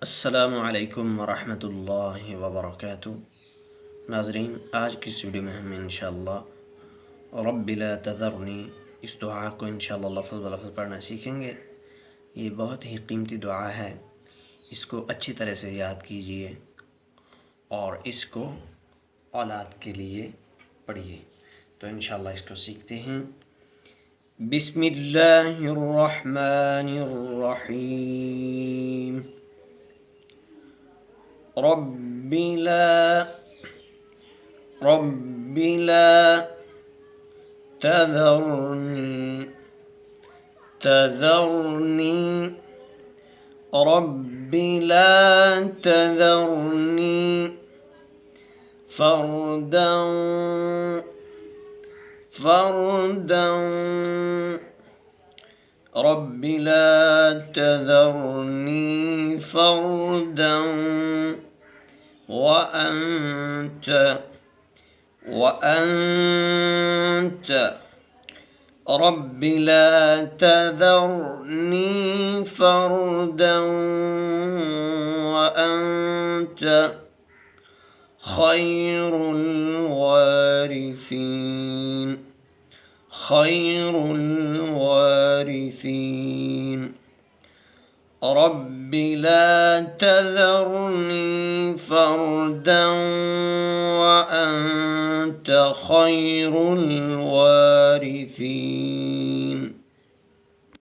अस्सलामुअलैकुम वरहमतुल्लाहि वबरकातुहू। नाज़रीन, आज की इस वीडियो में हम इंशाअल्लाह रब्बि ला तज़रनी इस दुआ को इंशाअल्लाह लफ्ज़ ब लफ्ज़ पढ़ना सीखेंगे। ये बहुत ही कीमती दुआ है, इसको अच्छी तरह से याद कीजिए और इसको औलाद के लिए पढ़िए। तो इंशाअल्लाह इसको सीखते हैं। बिस्मिल्लाहिर रहमानिर रहीम। रब्बि ला तज़रनी रब्बि ला तज़रनी फर्दन रब्बि ला तज़रनी फर्दन وأنت رب لا تذرني فردا وأنت خير الوارثين رب لا تذرني فردا وأنت خير الوارثين